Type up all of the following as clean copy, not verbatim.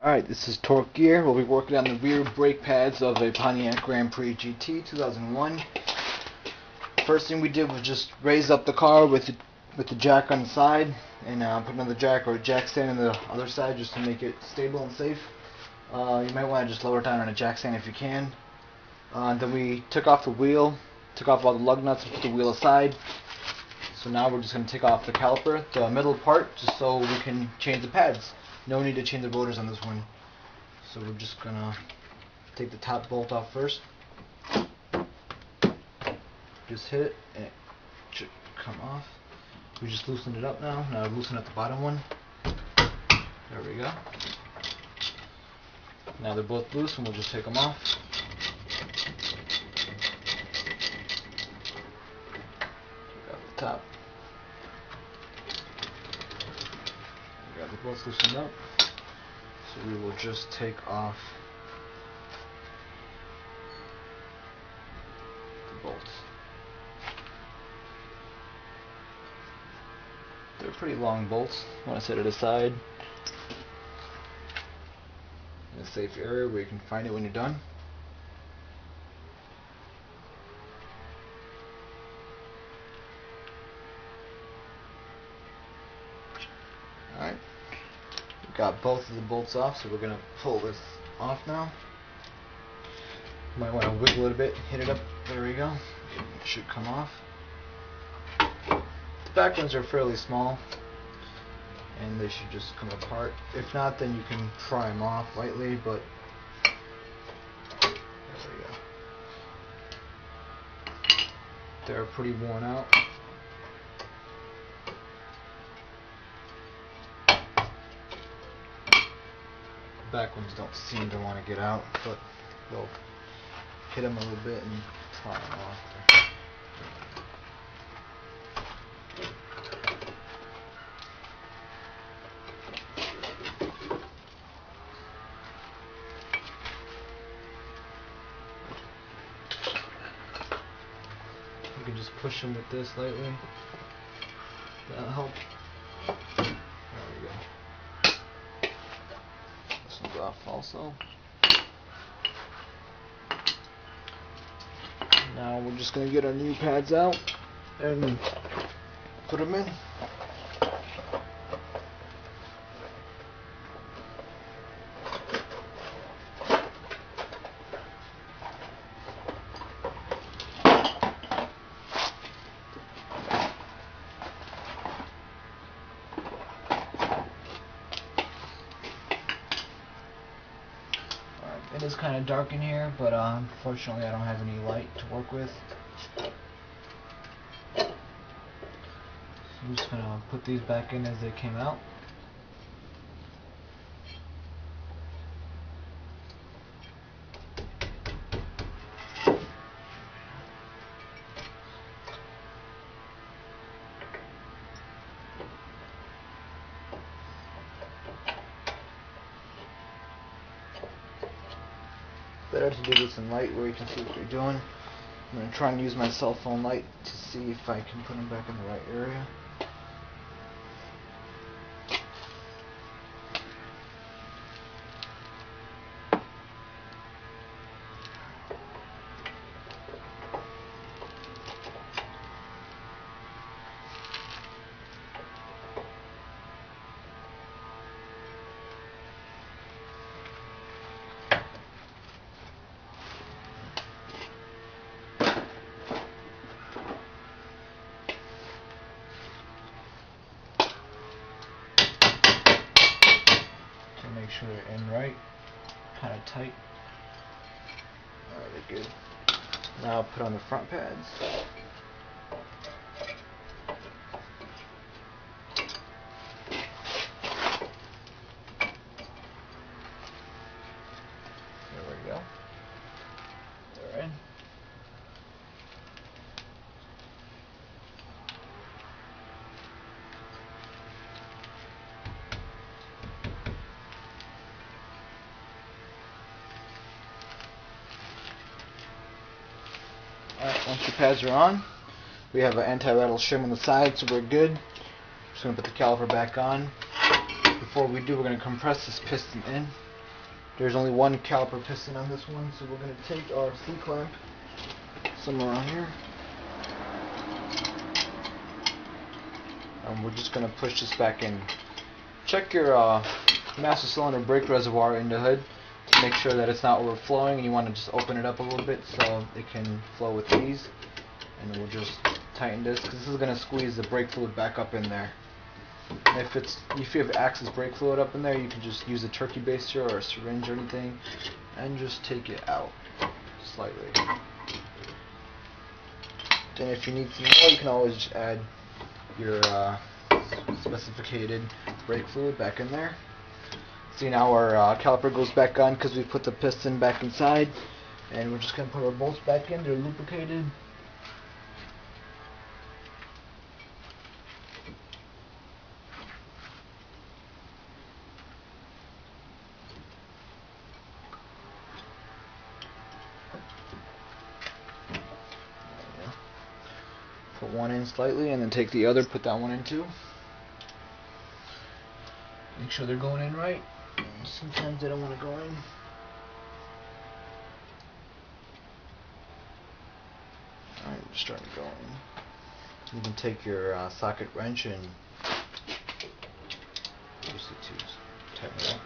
Alright, this is Torque Gear. We'll be working on the rear brake pads of a Pontiac Grand Prix GT 2001. First thing we did was just raise up the car with the jack on the side and put another jack or a jack stand on the other side just to make it stable and safe. You might want to just lower it down on a jack stand if you can. Then we took off the wheel, took off all the lug nuts and put the wheel aside. So now we're just going to take off the caliper, the middle part, just so we can change the pads. No need to change the rotors on this one. So we're just going to take the top bolt off first. Just hit it and it should come off. We just loosened it up now. Now loosen up the bottom one. There we go. Now they're both loose and we'll just take them off. Take out the top. We got the bolts loosened up. So we will just take off the bolts. They're pretty long bolts. I want to set it aside in a safe area where you can find it when you're done. Alright, we got both of the bolts off, so we're going to pull this off now. You might want to wiggle it a bit, hit it up. There we go. It should come off. The back ones are fairly small and they should just come apart. If not, then you can pry them off lightly, but there we go. They're pretty worn out. The back ones don't seem to want to get out, but we'll hit them a little bit and pry them off. You can just push them with this lightly. That'll help. There we go. This one's off also. Now we're just going to get our new pads out and put them in. It is kind of dark in here, but unfortunately I don't have any light to work with. So I'm just going to put these back in as they came out. Better to do this in light where you can see what you're doing. I'm going to try and use my cell phone light to see if I can put them back in the right area. Make sure they're in right, kind of tight. Alright, they're good. Now I'll put on the front pads. There we go. They're in. Alright, once your pads are on, we have an anti-rattle shim on the side, so we're good. Just going to put the caliper back on. Before we do, we're going to compress this piston in. There's only one caliper piston on this one, so we're going to take our C-clamp somewhere around here. And we're just going to push this back in. Check your master cylinder brake reservoir in the hood to make sure that it's not overflowing, and you want to just open it up a little bit so it can flow with ease. And we'll just tighten this, because this is going to squeeze the brake fluid back up in there. And if you have excess brake fluid up in there, you can just use a turkey baster or a syringe or anything and just take it out slightly. Then if you need some more, you can always just add your specificated brake fluid back in there. See, now our caliper goes back on because we put the piston back inside, and we're just going to put our bolts back in. They're lubricated. Put one in slightly, and then take the other, put that one in too. Make sure they're going in right. Sometimes they don't want to go in. Alright, we're starting to go in. You can take your socket wrench and use it to tighten it up.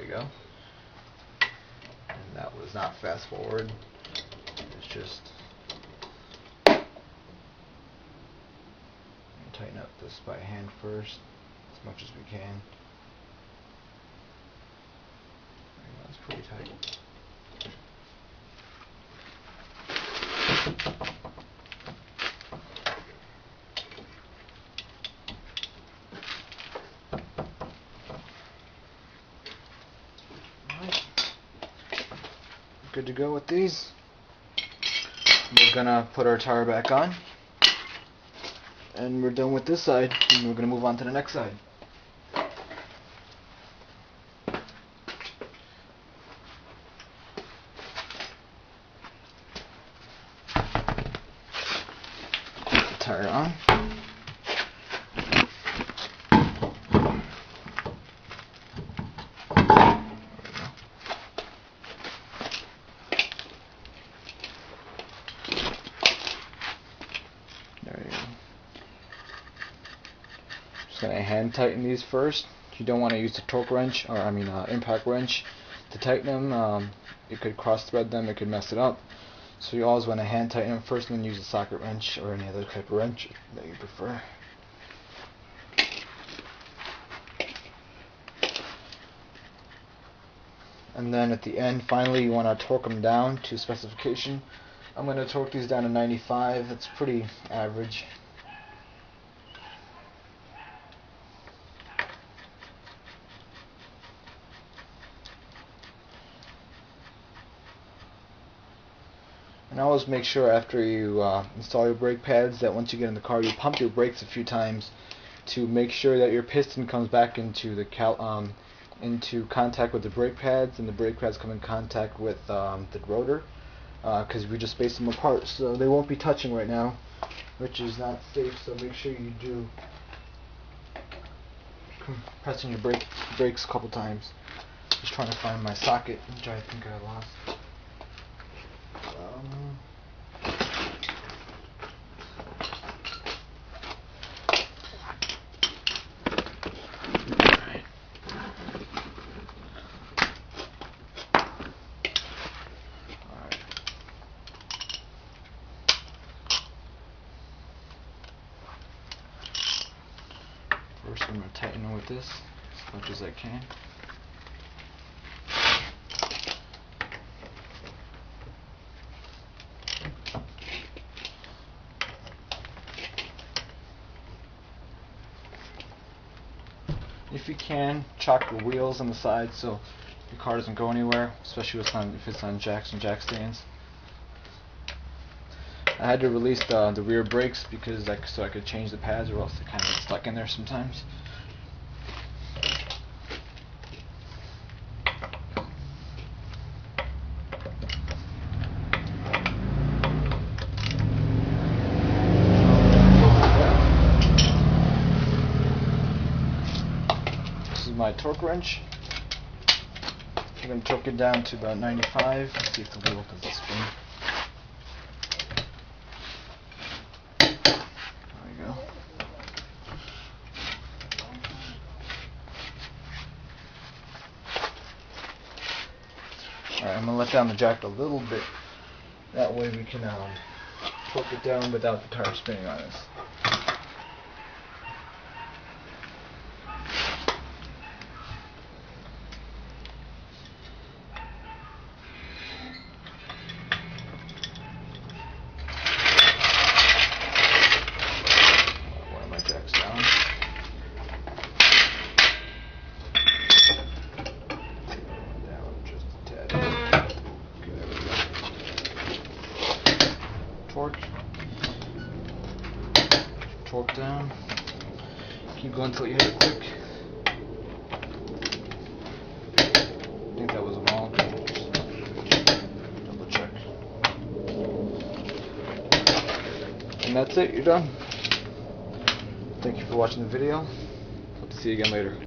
Go. And that was not fast forward. It's just tighten up this by hand first as much as we can. That's pretty tight. Good to go with these. We're gonna put our tire back on, and we're done with this side, and we're gonna move on to the next side. Tire on. Just gonna hand tighten these first. You don't want to use the torque wrench, or impact wrench, to tighten them. It could cross thread them, it could mess it up. So you always want to hand tighten them first, and then use a socket wrench or any other type of wrench that you prefer. And then at the end, finally, you want to torque them down to specification. I'm going to torque these down to 95. That's pretty average. And always make sure after you install your brake pads that once you get in the car, you pump your brakes a few times to make sure that your piston comes back into the into contact with the brake pads, and the brake pads come in contact with the rotor, because we just spaced them apart, so they won't be touching right now, which is not safe. So make sure you do pressing your brakes a couple times. Just trying to find my socket, which I think I lost. First, I'm going to tighten with this as much as I can. If you can, chock your wheels on the side so your car doesn't go anywhere, especially if it's on jacks and jack stands. I had to release the rear brakes because so I could change the pads, or else they kind of get stuck in there sometimes. torque wrench. We're going to torque it down to about 95. Let's see if the wheel does the spin. There we go. Alright, I'm going to let down the jack a little bit. That way we can torque it down without the tire spinning on us. One of my jacks down. Down just a tad. Okay, there we go. Torque. Torque down. Keep going until you hit it quick. I think that was them all. Just double check. And that's it, you're done. Thank you for watching the video. Hope to see you again later.